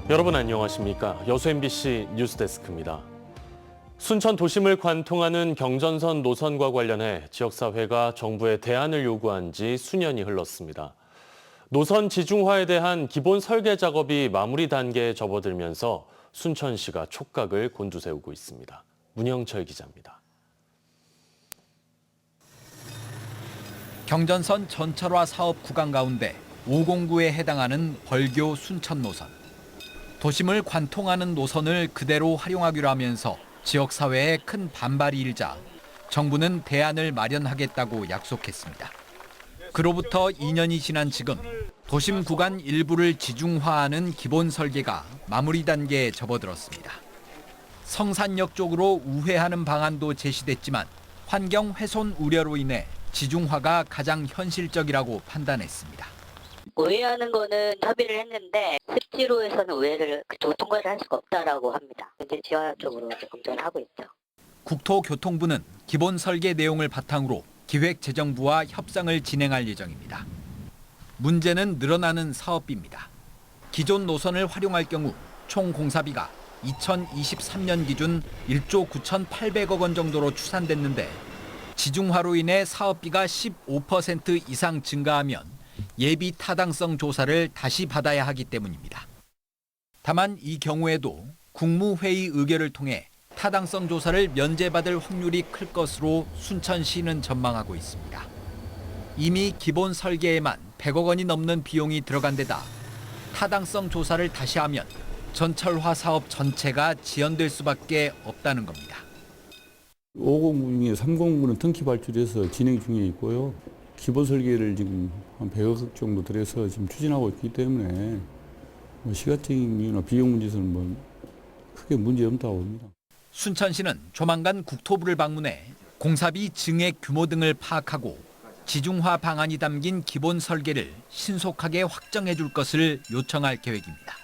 여러분 안녕하십니까? 여수 MBC 뉴스데스크입니다. 순천 도심을 관통하는 경전선 노선과 관련해 지역사회가 정부에 대안을 요구한 지 수년이 흘렀습니다. 노선 지중화에 대한 기본 설계 작업이 마무리 단계에 접어들면서 순천시가 촉각을 곤두세우고 있습니다. 문영철 기자입니다. 경전선 전철화 사업 구간 가운데 509에 해당하는 벌교 순천 노선. 도심을 관통하는 노선을 그대로 활용하기로 하면서 지역사회에 큰 반발이 일자 정부는 대안을 마련하겠다고 약속했습니다. 그로부터 2년이 지난 지금 도심 구간 일부를 지중화하는 기본 설계가 마무리 단계에 접어들었습니다. 성산역 쪽으로 우회하는 방안도 제시됐지만 환경 훼손 우려로 인해 지중화가 가장 현실적이라고 판단했습니다. 우회하는 거는 협의를 했는데 습지로에서는 우회를 통과를 할 수가 없다라고 합니다. 이제 지하 쪽으로 검토를 하고 있죠. 국토교통부는 기본 설계 내용을 바탕으로 기획재정부와 협상을 진행할 예정입니다. 문제는 늘어나는 사업비입니다. 기존 노선을 활용할 경우 총 공사비가 2023년 기준 1조 9,800억 원 정도로 추산됐는데 지중화로 인해 사업비가 15% 이상 증가하면 예비 타당성 조사를 다시 받아야 하기 때문입니다. 다만 이 경우에도 국무회의 의결을 통해 타당성 조사를 면제받을 확률이 클 것으로 순천시는 전망하고 있습니다. 이미 기본 설계에만 100억 원이 넘는 비용이 들어간 데다 타당성 조사를 다시 하면 전철화 사업 전체가 지연될 수밖에 없다는 겁니다. 509 중에 309는 등기 발주돼서 진행 중에 있고요. 기본 설계를 지금 한 100억 정도 들여서 지금 추진하고 있기 때문에 시가적인 이유나 비용 문제에서는 크게 문제 없다고 봅니다. 순천시는 조만간 국토부를 방문해 공사비 증액 규모 등을 파악하고 지중화 방안이 담긴 기본 설계를 신속하게 확정해 줄 것을 요청할 계획입니다.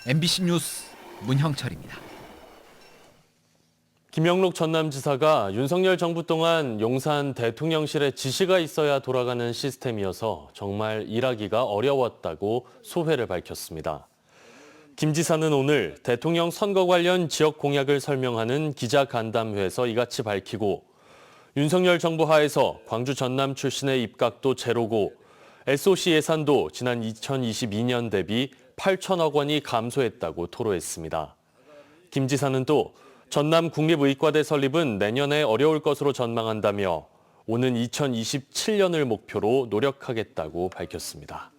MBC 뉴스 문형철입니다. 김영록 전남지사가 윤석열 정부 동안 용산 대통령실에 지시가 있어야 돌아가는 시스템이어서 정말 일하기가 어려웠다고 소회를 밝혔습니다. 김 지사는 오늘 대통령 선거 관련 지역 공약을 설명하는 기자간담회에서 이같이 밝히고 윤석열 정부 하에서 광주 전남 출신의 입각도 제로고 SOC 예산도 지난 2022년 대비 8천억 원이 감소했다고 토로했습니다. 김 지사는 또 전남 국립의과대 설립은 내년에 어려울 것으로 전망한다며 오는 2027년을 목표로 노력하겠다고 밝혔습니다.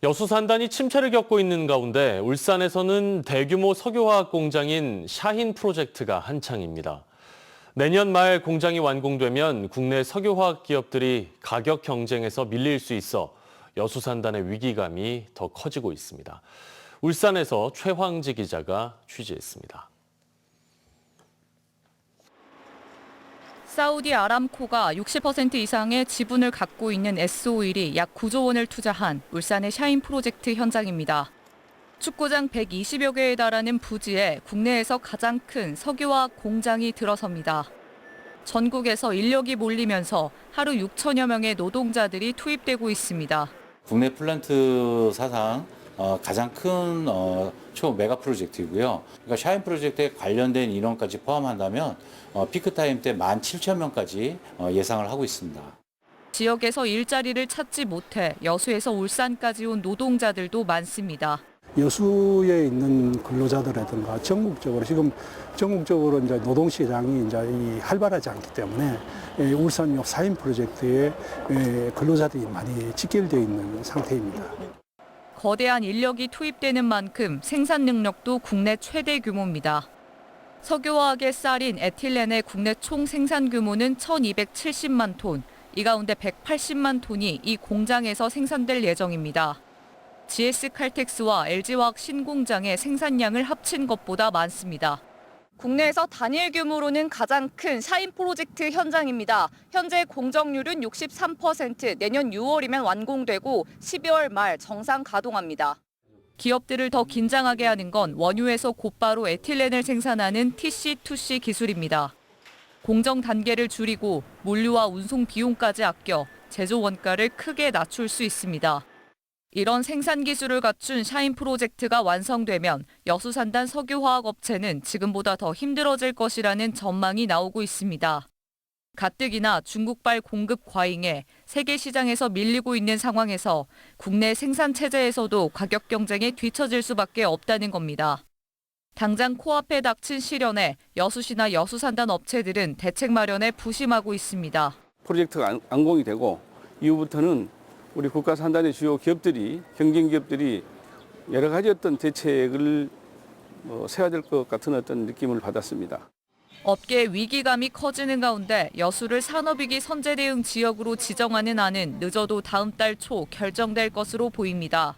여수 산단이 침체를 겪고 있는 가운데 울산에서는 대규모 석유화학 공장인 샤힌 프로젝트가 한창입니다. 내년 말 공장이 완공되면 국내 석유화학 기업들이 가격 경쟁에서 밀릴 수 있어 여수 산단의 위기감이 더 커지고 있습니다. 울산에서 최황지 기자가 취재했습니다. 사우디 아람코가 60% 이상의 지분을 갖고 있는 S-오일이 약 9조 원을 투자한 울산의 샤힌 프로젝트 현장입니다. 축구장 120여 개에 달하는 부지에 국내에서 가장 큰 석유화학 공장이 들어섭니다. 전국에서 인력이 몰리면서 하루 6천여 명의 노동자들이 투입되고 있습니다. 국내 플랜트 사상 가장 큰 초메가 프로젝트이고요. 그러니까 샤힌 프로젝트에 관련된 인원까지 포함한다면 피크타임 때 17,000명까지 예상을 하고 있습니다. 지역에서 일자리를 찾지 못해 여수에서 울산까지 온 노동자들도 많습니다. 여수에 있는 근로자들이라든가 전국적으로 이제 노동시장이 이제 활발하지 않기 때문에 울산 샤힌 프로젝트에 근로자들이 많이 직결되어 있는 상태입니다. 거대한 인력이 투입되는 만큼 생산 능력도 국내 최대 규모입니다. 석유화학의 쌀인 에틸렌의 국내 총 생산 규모는 1,270만 톤, 이 가운데 180만 톤이 이 공장에서 생산될 예정입니다. GS칼텍스와 LG화학 신공장의 생산량을 합친 것보다 많습니다. 국내에서 단일 규모로는 가장 큰 샤힌 프로젝트 현장입니다. 현재 공정률은 63%, 내년 6월이면 완공되고 12월 말 정상 가동합니다. 기업들을 더 긴장하게 하는 건 원유에서 곧바로 에틸렌을 생산하는 TC2C 기술입니다. 공정 단계를 줄이고 물류와 운송 비용까지 아껴 제조 원가를 크게 낮출 수 있습니다. 이런 생산 기술을 갖춘 샤인 프로젝트가 완성되면 여수산단 석유화학업체는 지금보다 더 힘들어질 것이라는 전망이 나오고 있습니다. 가뜩이나 중국발 공급 과잉에 세계 시장에서 밀리고 있는 상황에서 국내 생산 체제에서도 가격 경쟁에 뒤처질 수밖에 없다는 겁니다. 당장 코앞에 닥친 시련에 여수시나 여수산단 업체들은 대책 마련에 부심하고 있습니다. 프로젝트가 안공이 되고 이후부터는 우리 국가 산단의 주요 기업들이, 경쟁 기업들이 여러 가지 어떤 대책을 세워야 될 것 같은 어떤 느낌을 받았습니다. 업계 위기감이 커지는 가운데 여수를 산업위기 선제 대응 지역으로 지정하는 안은 늦어도 다음 달 초 결정될 것으로 보입니다.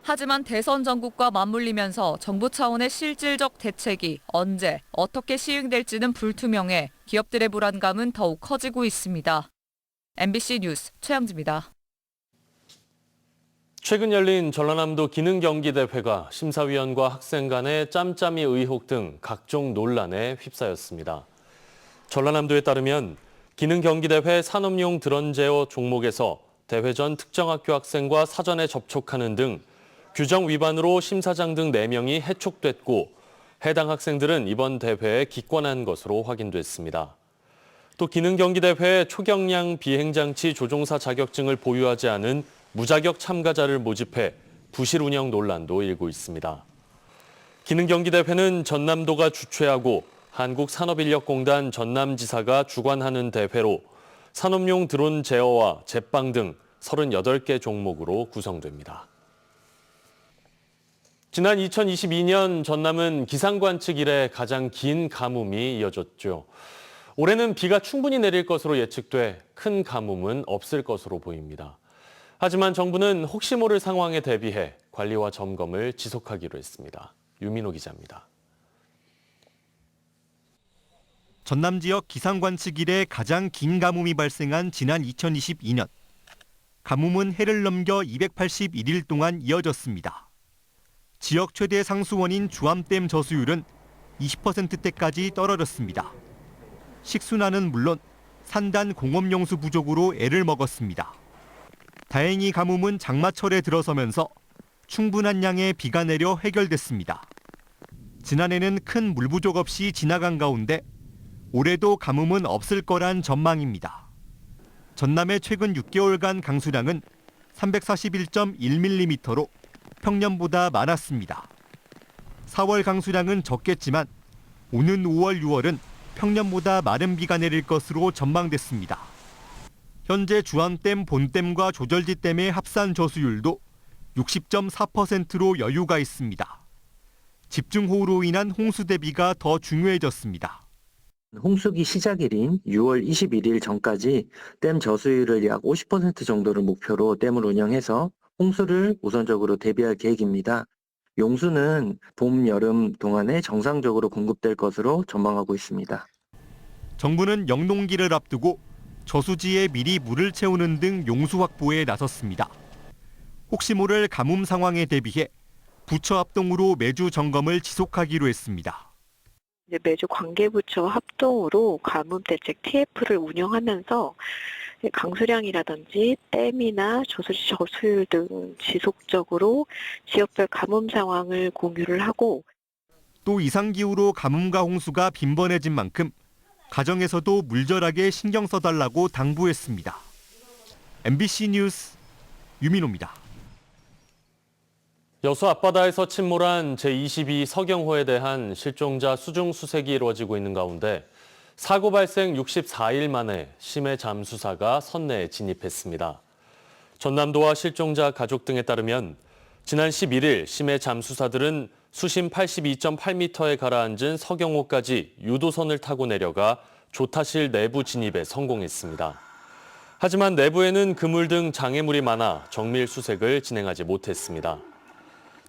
하지만 대선 전국과 맞물리면서 정부 차원의 실질적 대책이 언제, 어떻게 시행될지는 불투명해 기업들의 불안감은 더욱 커지고 있습니다. MBC 뉴스 최영지입니다. 최근 열린 전라남도 기능경기대회가 심사위원과 학생 간의 짬짬이 의혹 등 각종 논란에 휩싸였습니다. 전라남도에 따르면 기능경기대회 산업용 드론 제어 종목에서 대회 전 특정 학교 학생과 사전에 접촉하는 등 규정 위반으로 심사장 등 4명이 해촉됐고 해당 학생들은 이번 대회에 기권한 것으로 확인됐습니다. 또 기능경기대회 초경량 비행장치 조종사 자격증을 보유하지 않은 무자격 참가자를 모집해 부실 운영 논란도 일고 있습니다. 기능경기대회는 전남도가 주최하고 한국산업인력공단 전남지사가 주관하는 대회로 산업용 드론 제어와 제빵 등 38개 종목으로 구성됩니다. 지난 2022년 전남은 기상관측 이래 가장 긴 가뭄이 이어졌죠. 올해는 비가 충분히 내릴 것으로 예측돼 큰 가뭄은 없을 것으로 보입니다. 하지만 정부는 혹시 모를 상황에 대비해 관리와 점검을 지속하기로 했습니다. 유민호 기자입니다. 전남 지역 기상관측 이래 가장 긴 가뭄이 발생한 지난 2022년. 가뭄은 해를 넘겨 281일 동안 이어졌습니다. 지역 최대 상수원인 주암댐 저수율은 20%대까지 떨어졌습니다. 식수나는 물론 산단 공업용수 부족으로 애를 먹었습니다. 다행히 가뭄은 장마철에 들어서면서 충분한 양의 비가 내려 해결됐습니다. 지난해는 큰 물 부족 없이 지나간 가운데 올해도 가뭄은 없을 거란 전망입니다. 전남의 최근 6개월간 강수량은 341.1mm로 평년보다 많았습니다. 4월 강수량은 적겠지만 오는 5월, 6월은 평년보다 마른 비가 내릴 것으로 전망됐습니다. 현재 주암댐 본댐과 조절지댐의 합산 저수율도 60.4%로 여유가 있습니다. 집중호우로 인한 홍수 대비가 더 중요해졌습니다. 홍수기 시작일인 6월 21일 전까지 댐 저수율을 약 50% 정도를 목표로 댐을 운영해서 홍수를 우선적으로 대비할 계획입니다. 용수는 봄, 여름 동안에 정상적으로 공급될 것으로 전망하고 있습니다. 정부는 영농기를 앞두고 저수지에 미리 물을 채우는 등 용수 확보에 나섰습니다. 혹시 모를 가뭄 상황에 대비해 부처 합동으로 매주 점검을 지속하기로 했습니다. 매주 관계부처 합동으로 가뭄 대책 TF를 운영하면서 강수량이라든지 댐이나 저수지 저수율 등 지속적으로 지역별 가뭄 상황을 공유를 하고 또 이상기후로 가뭄과 홍수가 빈번해진 만큼 가정에서도 물절하게 신경 써달라고 당부했습니다. MBC 뉴스 유민호입니다. 여수 앞바다에서 침몰한 제22 서경호에 대한 실종자 수중 수색이 이루어지고 있는 가운데 사고 발생 64일 만에 심해 잠수사가 선내에 진입했습니다. 전남도와 실종자 가족 등에 따르면 지난 11일 심해 잠수사들은 수심 82.8m에 가라앉은 서경호까지 유도선을 타고 내려가 조타실 내부 진입에 성공했습니다. 하지만 내부에는 그물 등 장애물이 많아 정밀 수색을 진행하지 못했습니다.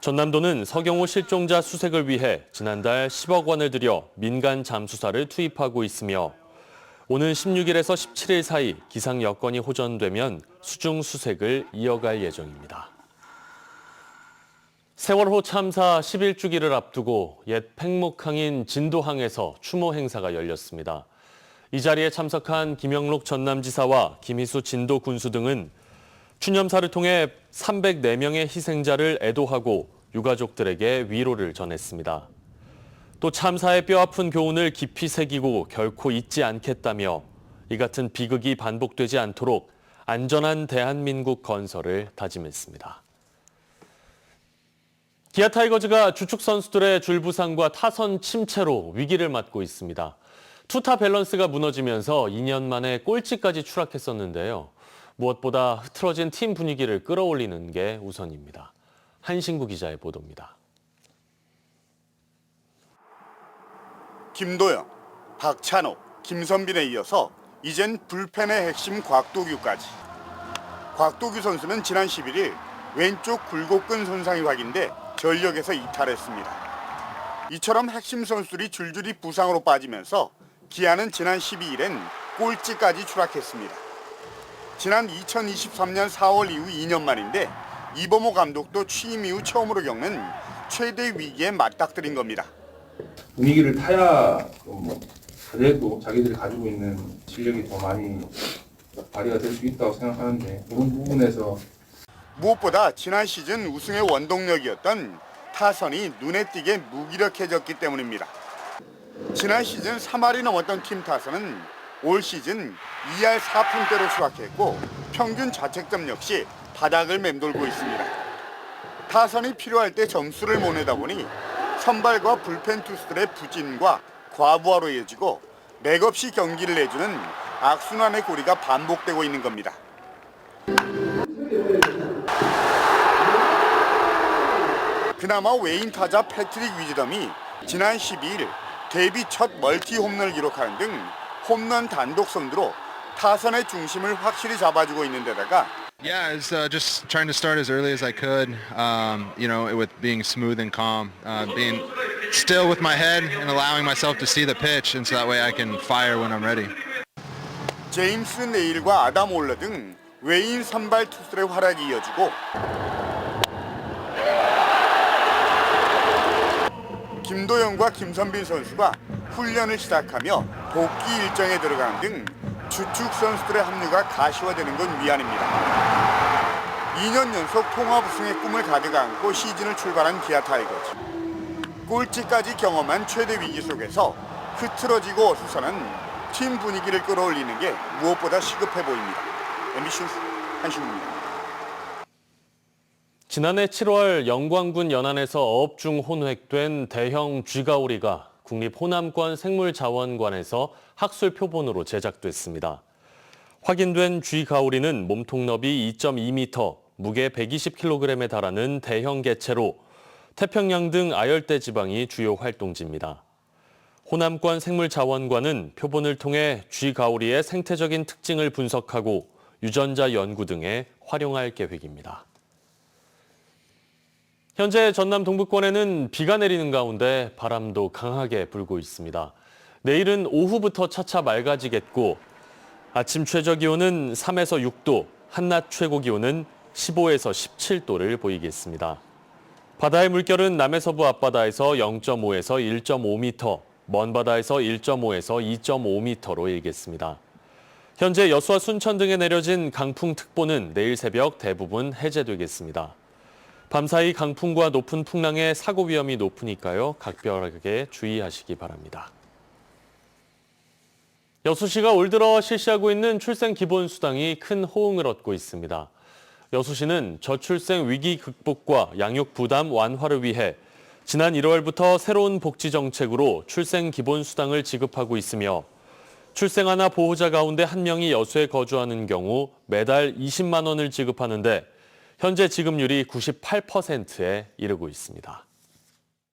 전남도는 서경호 실종자 수색을 위해 지난달 10억 원을 들여 민간 잠수사를 투입하고 있으며 오는 16일에서 17일 사이 기상 여건이 호전되면 수중 수색을 이어갈 예정입니다. 세월호 참사 11주기를 앞두고 옛 팽목항인 진도항에서 추모 행사가 열렸습니다. 이 자리에 참석한 김영록 전남지사와 김희수 진도군수 등은 추념사를 통해 304명의 희생자를 애도하고 유가족들에게 위로를 전했습니다. 또 참사의 뼈아픈 교훈을 깊이 새기고 결코 잊지 않겠다며 이 같은 비극이 반복되지 않도록 안전한 대한민국 건설을 다짐했습니다. 기아 타이거즈가 주축 선수들의 줄부상과 타선 침체로 위기를 맞고 있습니다. 투타 밸런스가 무너지면서 2년 만에 꼴찌까지 추락했었는데요. 무엇보다 흐트러진 팀 분위기를 끌어올리는 게 우선입니다. 한신구 기자의 보도입니다. 김도영, 박찬호, 김선빈에 이어서 이젠 불펜의 핵심 곽도규까지. 곽도규 선수는 지난 11일 왼쪽 굴곡근 손상이 확인돼 전력에서 이탈했습니다. 이처럼 핵심 선수들이 줄줄이 부상으로 빠지면서 기아는 지난 12일엔 꼴찌까지 추락했습니다. 지난 2023년 4월 이후 2년 만인데 이범호 감독도 취임 이후 처음으로 겪는 최대 위기에 맞닥뜨린 겁니다. 분위기를 타야 그래도 자기들이 가지고 있는 실력이 더 많이 발휘가 될 수 있다고 생각하는데 그런 부분에서 무엇보다 지난 시즌 우승의 원동력이었던 타선이 눈에 띄게 무기력해졌기 때문입니다. 지난 시즌 3할이 넘었던 팀 타선은 올 시즌 2할 4푼대로 추락했고 평균 자책점 역시 바닥을 맴돌고 있습니다. 타선이 필요할 때 점수를 못 내다 보니 선발과 불펜 투수들의 부진과 과부하로 이어지고 맥없이 경기를 내주는 악순환의 고리가 반복되고 있는 겁니다. 그나마 외인 타자 패트릭 위즈덤이 지난 12일 데뷔 첫 멀티 홈런을 기록하는 등 홈런 단독 선두로 타선의 중심을 확실히 잡아주고 있는 데다가 Yeah, it's just trying to start as early as I could, with being smooth and calm, being still with my head and allowing myself to see the pitch, and so that way I can fire when I'm ready. 제임스 네일과 아담 올러 등 외인 선발 투수들의 활약이 이어지고 김도영과 김선빈 선수가 훈련을 시작하며 복귀 일정에 들어가는 등 주축 선수들의 합류가 가시화되는 건 미안입니다. 2년 연속 통합 우승의 꿈을 가득 안고 시즌을 출발한 기아 타이거즈. 꼴찌까지 경험한 최대 위기 속에서 흐트러지고 어수선한 팀 분위기를 끌어올리는 게 무엇보다 시급해 보입니다. MBC 뉴스 한신구입니다. 지난해 7월 영광군 연안에서 어업 중 혼획된 대형 쥐가오리가 국립호남권 생물자원관에서 학술 표본으로 제작됐습니다. 확인된 쥐가오리는 몸통 너비 2.2m, 무게 120kg에 달하는 대형 개체로 태평양 등 아열대 지방이 주요 활동지입니다. 호남권 생물자원관은 표본을 통해 쥐가오리의 생태적인 특징을 분석하고 유전자 연구 등에 활용할 계획입니다. 현재 전남 동부권에는 비가 내리는 가운데 바람도 강하게 불고 있습니다. 내일은 오후부터 차차 맑아지겠고 아침 최저 기온은 3에서 6도, 한낮 최고 기온은 15에서 17도를 보이겠습니다. 바다의 물결은 남해서부 앞바다에서 0.5에서 1.5m, 먼 바다에서 1.5에서 2.5m로 일겠습니다. 현재 여수와 순천 등에 내려진 강풍특보는 내일 새벽 대부분 해제되겠습니다. 밤사이 강풍과 높은 풍랑에 사고 위험이 높으니까요. 각별하게 주의하시기 바랍니다. 여수시가 올 들어 실시하고 있는 출생기본수당이 큰 호응을 얻고 있습니다. 여수시는 저출생 위기 극복과 양육 부담 완화를 위해 지난 1월부터 새로운 복지 정책으로 출생기본수당을 지급하고 있으며 출생 하나 보호자 가운데 1명이 여수에 거주하는 경우 매달 20만 원을 지급하는데 현재 지급률이 98%에 이르고 있습니다.